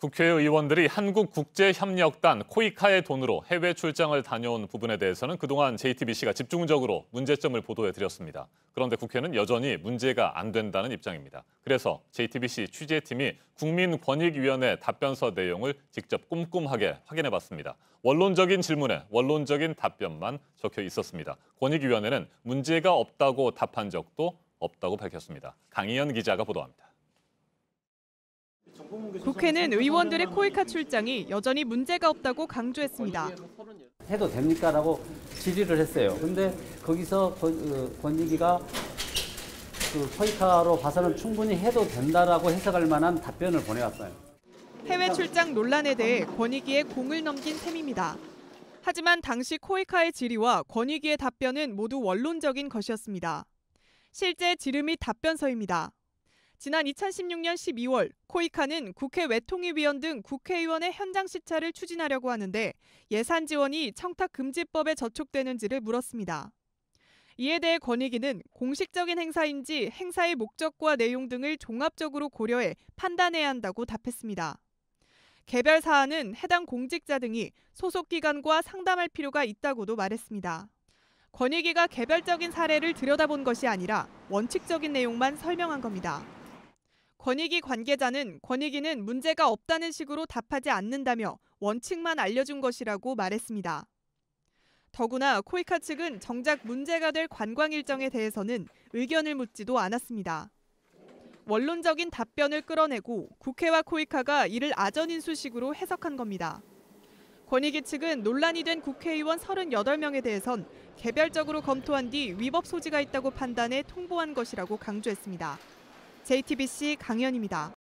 국회의원들이 한국국제협력단 코이카의 돈으로 해외 출장을 다녀온 부분에 대해서는 그동안 JTBC가 집중적으로 문제점을 보도해드렸습니다. 그런데 국회는 여전히 문제가 안 된다는 입장입니다. 그래서 JTBC 취재팀이 국민권익위원회 답변서 내용을 직접 꼼꼼하게 확인해봤습니다. 원론적인 질문에 원론적인 답변만 적혀 있었습니다. 권익위원회는 문제가 없다고 답한 적도 없다고 밝혔습니다. 강희연 기자가 보도합니다. 국회는 의원들의 코이카 출장이 여전히 문제가 없다고 강조했습니다. 해도 됩니까라고 질의를 했어요. 근데 거기서 권익위가 코이카로 봐서는 충분히 해도 된다라고 해석할 만한 답변을 보내왔어요. 해외 출장 논란에 대해 권익위에 공을 넘긴 셈입니다. 하지만 당시 코이카의 질의와 권익위의 답변은 모두 원론적인 것이었습니다. 실제 질의 및 답변서입니다. 지난 2016년 12월 코이카는 국회 외통위위원 등 국회의원의 현장 시찰을 추진하려고 하는데 예산 지원이 청탁금지법에 저촉되는지를 물었습니다. 이에 대해 권익위는 공식적인 행사인지 행사의 목적과 내용 등을 종합적으로 고려해 판단해야 한다고 답했습니다. 개별 사안은 해당 공직자 등이 소속 기관과 상담할 필요가 있다고도 말했습니다. 권익위가 개별적인 사례를 들여다본 것이 아니라 원칙적인 내용만 설명한 겁니다. 권익위 관계자는 권익위는 문제가 없다는 식으로 답하지 않는다며 원칙만 알려준 것이라고 말했습니다. 더구나 코이카 측은 정작 문제가 될 관광 일정에 대해서는 의견을 묻지도 않았습니다. 원론적인 답변을 끌어내고 국회와 코이카가 이를 아전인수식으로 해석한 겁니다. 권익위 측은 논란이 된 국회의원 38명에 대해선 개별적으로 검토한 뒤 위법 소지가 있다고 판단해 통보한 것이라고 강조했습니다. JTBC 강연입니다.